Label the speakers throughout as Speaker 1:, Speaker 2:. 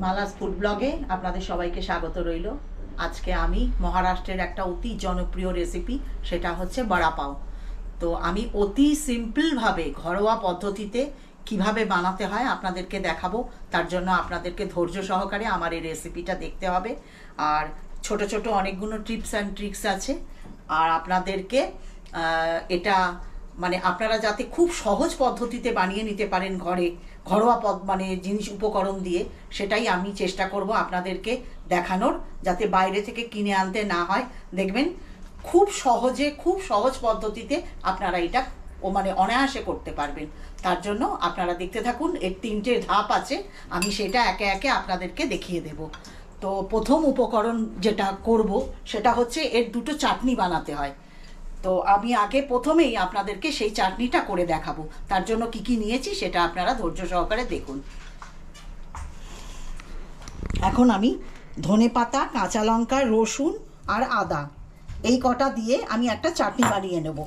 Speaker 1: Mala's food ব্লগে আপনাদের সবাইকে স্বাগত রইল। আজকে আমি মহারাষ্ট্রের একটা অতি জনপ্রিয় রেসিপি, সেটা হচ্ছে বড়া পাও। তো আমি অতি সিম্পলভাবে ঘরোয়া পদ্ধতিতে কিভাবে বানাতে হয় আপনাদেরকে দেখাবো। তার জন্য আপনাদেরকে ধৈর্য সহকারে আমার এই রেসিপিটা দেখতে হবে। আর ছোট ছোট অনেকগুলো টিপস অ্যান্ড ট্রিক্স আছে। আর আপনাদেরকে এটা মানে আপনারা যাতে খুব সহজ পদ্ধতিতে বানিয়ে নিতে পারেন ঘরে, ঘরোয়া মানে জিনিস উপকরণ দিয়ে, সেটাই আমি চেষ্টা করব আপনাদেরকে দেখানোর, যাতে বাইরে থেকে কিনে আনতে না হয়। দেখবেন খুব সহজে, খুব সহজ পদ্ধতিতে আপনারা এটা মানে অনায়াসে করতে পারবেন। তার জন্য আপনারা দেখতে থাকুন। এর 3টে ধাপ আছে, আমি সেটা একে একে আপনাদেরকে দেখিয়ে দেব। তো প্রথম উপকরণ যেটা করব সেটা হচ্ছে এর 2টো চাটনি বানাতে হয়। তো আমি আগে প্রথমেই আপনাদেরকে সেই চাটনিটা করে দেখাবো। তার জন্য কি কি নিয়েছি সেটা আপনারা ধৈর্য সহকারে দেখুন। এখন আমি ধনেপাতা, কাঁচা লঙ্কা, রসুন আর আদা এই কটা দিয়ে আমি একটা চাটনি বানিয়ে নেব।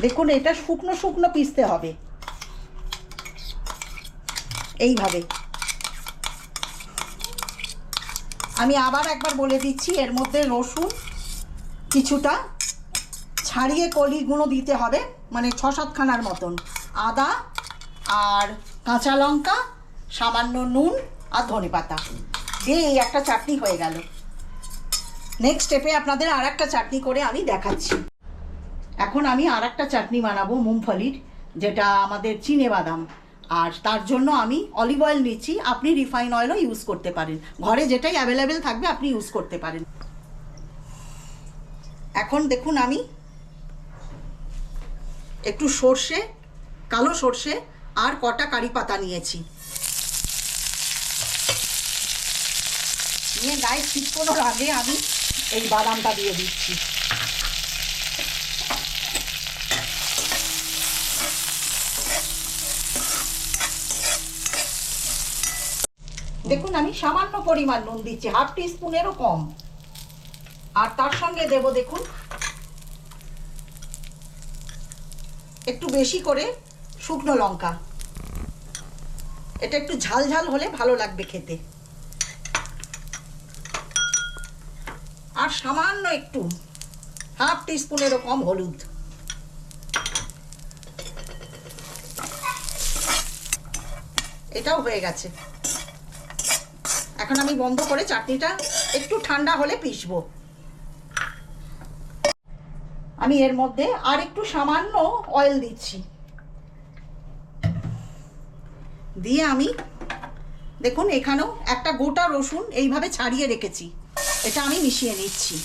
Speaker 1: দেখুন, এটা শুকনো শুকনো পিষতে হবে এইভাবে। আমি আবার একবার বলে দিচ্ছি, এর মধ্যে রসুন কিছুটা ছাড়িয়ে কলিগুলো দিতে হবে, মানে 6-7খানার মতন, আদা আর কাঁচা লঙ্কা, সামান্য নুন আর ধনেপাতা দিয়ে এই একটা চাটনি হয়ে গেল। নেক্সট স্টেপে আপনাদের আর একটা চাটনি করে আমি দেখাচ্ছি। এখন আমি আর একটা চাটনি বানাবো মুংফলির, যেটা আমাদের চিনে বাদাম। আর তার জন্য আমি অলিভ অয়েল নিচ্ছি, আপনি রিফাইন অয়েলও ইউজ করতে পারেন, ঘরে যেটাই অ্যাভেলেবেল থাকবে আপনি ইউজ করতে পারেন। এখন দেখুন, আমি একটু সর্ষে, কালো সর্ষে আর কটা কারি পাতা নিয়েছি, নিয়ে গায়ে ছিটকোনোর আগে আমি এই বাদামটা দিয়ে দিচ্ছি। দেখুন, আমি সামান্য পরিমাণ নুন দিচ্ছি, হাফ টিস্পুনেরও কম। আর তার সঙ্গে দেব দেখুন একটু বেশি করে শুকনো লঙ্কা। এটা একটু ঝাল ঝাল হলে ভালো লাগবে খেতে। আর সামান্য একটু হাফ টিস্পুনেরও কম হলুদ। এটাও হয়ে গেছে। এখন আমি বন্ধ করে চাটনিটা একটু ঠান্ডা হলে পিষবো। আমি এর মধ্যে আর একটু সামান্য অয়েল দিচ্ছি, দিয়ে আমি দেখুন এখানেও একটা গোটা রসুন এইভাবে ছাড়িয়ে রেখেছি, এটা আমি মিশিয়ে নিচ্ছি।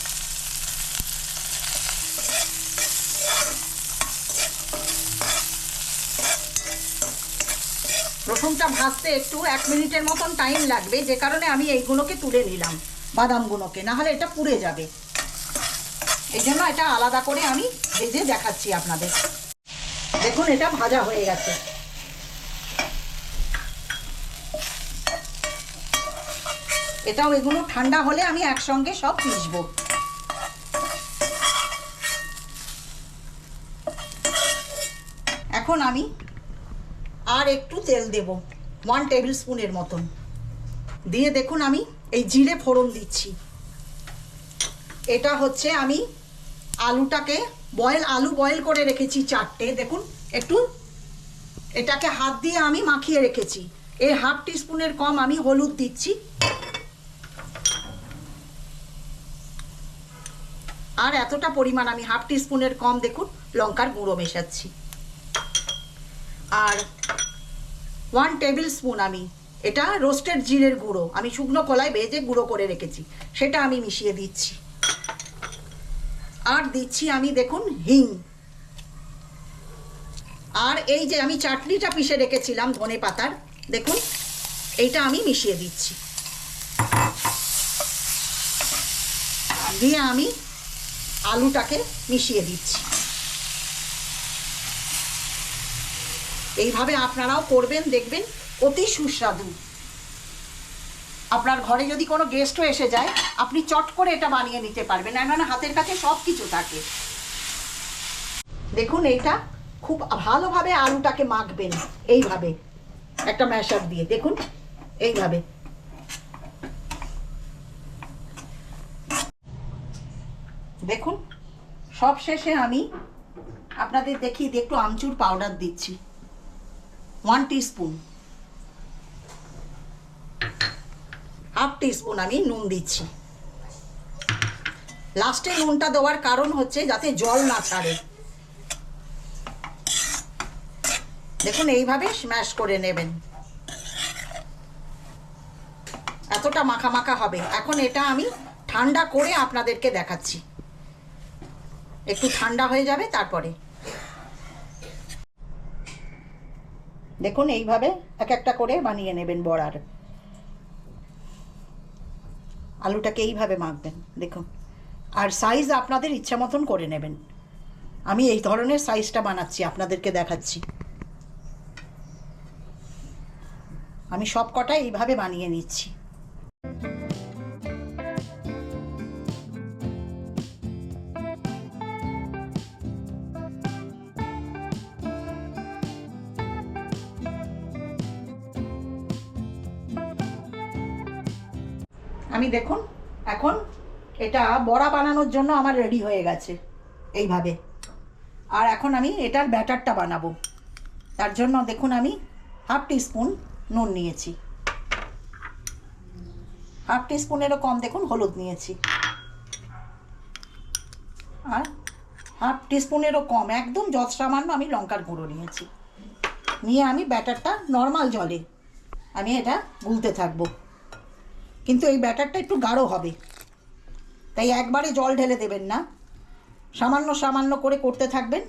Speaker 1: রসুনটা ভাজতে একটু 1 মিনিটের মতন টাইম লাগবে, যে কারণে আমি এইগুলোকে তুলে নিলাম, বাদামগুলোকে, না হলে এটা পুড়ে যাবে। এই জন্য এটা আলাদা করে আমি ভেজে দেখাচ্ছি আপনাদের। দেখুন, এটা ভাজা হয়ে গেছে। এটাও এগুলো ঠান্ডা হলে আমি একসঙ্গে সব পিষবো। এখন আমি আর একটু তেল দেব, 1 টেবিল স্পুনের মতন দিয়ে দেখুন আমি এই জিরে ফোড়ন দিচ্ছি। এটা হচ্ছে আমি আলুটাকে আলু বয়েল করে রেখেছি 4টে। দেখুন একটু এটাকে হাত দিয়ে আমি মাখিয়ে রেখেছি। এই হাফ টিস্পুনের কম আমি হলুদ দিচ্ছি, আর এতটা পরিমাণ আমি হাফ টিস্পুনের কম দেখুন লঙ্কার গুঁড়ো মেশাচ্ছি। আর 1 টেবিল স্পুন আমি এটা রোস্টেড জিরের গুঁড়ো, আমি শুকনো কলায় ভেজে গুঁড়ো করে রেখেছি, সেটা আমি মিশিয়ে দিচ্ছি। আর দিচ্ছি আমি দেখুন হিং। আর এই যে আমি চাটনিটা পিষে রেখেছিলাম ধনে পাতার, দেখুন এইটা আমি মিশিয়ে দিচ্ছি। দিয়ে আমি আলুটাকে মিশিয়ে দিচ্ছি। এইভাবে আপনারাও করবেন, দেখবেন অতি সুস্বাদু। আপনার ঘরে যদি কোনো গেস্টও এসে যায়, আপনি চট করে এটা বানিয়ে নিতে পারবেন, না হাতের কাছে সব কিছু থাকে। দেখুন এইটা খুব ভালোভাবে আলুটাকে মাখবেন, এইভাবে একটা ম্যাশার দিয়ে, দেখুন এইভাবে। দেখুন সব শেষে আমি আপনাদের দেখিয়ে দিই, একটু আমচুর পাউডার দিচ্ছি 1 টিস্পুন, হাফ টিস্পুন আমি নুন দিচ্ছি। লাস্টে নুনটা দেওয়ার কারণ হচ্ছে যাতে জল না ছাড়ে। দেখুন এইভাবে স্ম্যাশ করে নেবেন, এতটা মাখা মাখা হবে। এখন এটা আমি ঠান্ডা করে আপনাদেরকে দেখাচ্ছি, একটু ঠান্ডা হয়ে যাবে তারপরে। দেখুন এইভাবে এক একটা করে বানিয়ে নেবেন বড়ার। আলুটাকে এইভাবে মাখবেন, দেখুন। আর সাইজ আপনাদের ইচ্ছা মতন করে নেবেন। আমি এই ধরনের সাইজটা বানাচ্ছি, আপনাদেরকে দেখাচ্ছি। আমি সব কটাই এইভাবে বানিয়ে নিচ্ছি। আমি দেখুন এখন এটা বড়া বানানোর জন্য আমার রেডি হয়ে গেছে এইভাবে। আর এখন আমি এটার ব্যাটারটা বানাবো। তার জন্য দেখুন আমি হাফ টিস্পুন নুন নিয়েছি, হাফ টিস্পুনেরও কম দেখুন হলুদ নিয়েছি, আর হাফ টিস্পুনেরও কম একদম যত সামান্য আমি লঙ্কার গুঁড়ো নিয়েছি। নিয়ে আমি ব্যাটারটা নর্মাল জলে আমি এটা গুলতে থাকবো। কিন্তু এই ব্যাটারটা একটু গাঢ় হবে, তাই একবারে জল ঢেলে দেবেন না, সামান্য সামান্য করে করতে থাকবেন।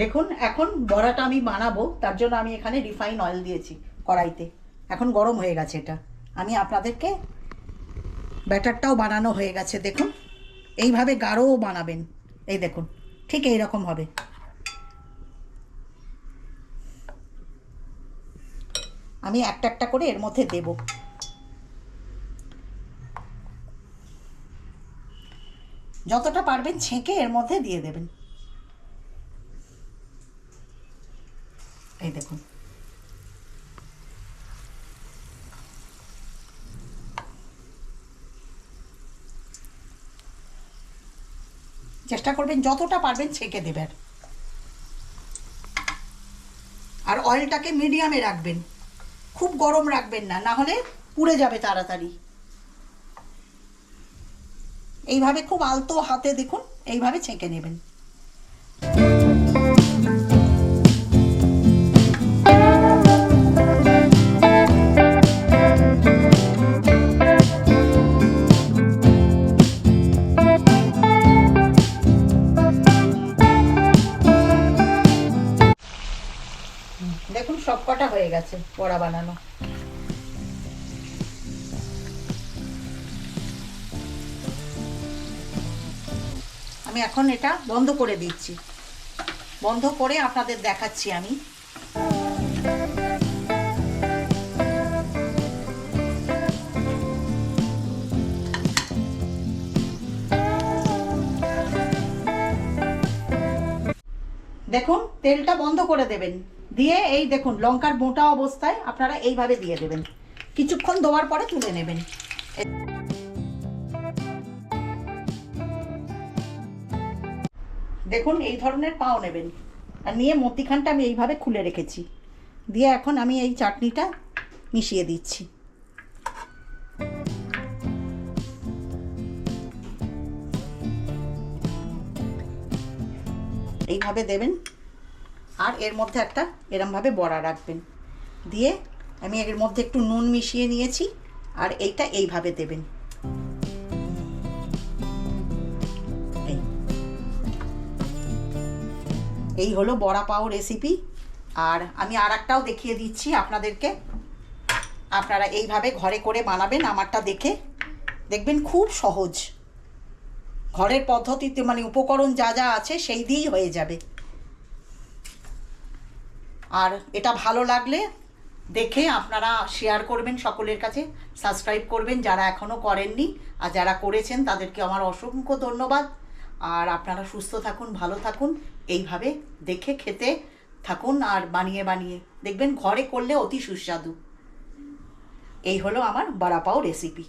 Speaker 1: দেখুন এখন বড়াটা আমি বানাবো, তার জন্য আমি এখানে রিফাইন অয়েল দিয়েছি কড়াইতে। এখন গরম হয়ে গেছে এটা। আমি আপনাদেরকে ব্যাটারটাও বানানো হয়ে গেছে, দেখুন এইভাবে গাঢ়ও বানাবেন। এই দেখুন ঠিক এই রকম হবে। আমি একটা একটা করে এর মধ্যে দেব। যতটা পারবেন ছেঁকে এর মধ্যে দিয়ে দেবেন। এই দেখুন চেষ্টা করবেন যতটা পারবেন ছেঁকে দেবেন। আর অয়েলটাকে মিডিয়ামে রাখবেন, খুব গরম রাখবেন না, না হলে পুড়ে যাবে তাড়াতাড়ি। এইভাবে খুব আলতো হাতে দেখুন এইভাবে ছেঁকে নেবেন। দেখুন সব কটা হয়ে গেছে বড়া বানানো। আমি এখন এটা বন্ধ করে দিচ্ছি, বন্ধ করে আপনাদের দেখাচ্ছি আমি। দেখুন তেলটা বন্ধ করে দেবেন, দিয়ে এই দেখুন লঙ্কার মোটা অবস্থায় আপনারা এইভাবে দিয়ে দেবেন। কিছুক্ষণ দেওয়ার পরে তুলে নেবেন। দেখুন এই ধরনের পাও নেবেন, আর নিয়ে মধ্যিখানটা আমি এইভাবে খুলে রেখেছি। দিয়ে এখন আমি এই চাটনিটা মিশিয়ে দিচ্ছি। এইভাবে দেবেন, আর এর মধ্যে একটা এরমভাবে বড়া রাখবেন। দিয়ে আমি এর মধ্যে একটু নুন মিশিয়ে নিয়েছি, আর এইটা এইভাবে দেবেন। এই হলো বড়া পাও রেসিপি। আর আমি আর একটাও দেখিয়ে দিচ্ছি আপনাদেরকে, আপনারা এইভাবে ঘরে করে বানাবেন। আমারটা দেখে দেখবেন খুব সহজ, ঘরের পদ্ধতিতে, মানে উপকরণ যা যা আছে সেই দিয়েই হয়ে যাবে। আর এটা ভালো লাগলে দেখে আপনারা শেয়ার করবেন সকলের কাছে, সাবস্ক্রাইব করবেন যারা এখনও করেননি, আর যারা করেছেন তাদেরকে আমার অসংখ্য ধন্যবাদ। আর আপনারা সুস্থ থাকুন, ভালো থাকুন, এইভাবে দেখে খেতে থাকুন আর বানিয়ে বানিয়ে দেখবেন ঘরে করলে অতি সুস্বাদু। এই হলো আমার বড়া পাও রেসিপি।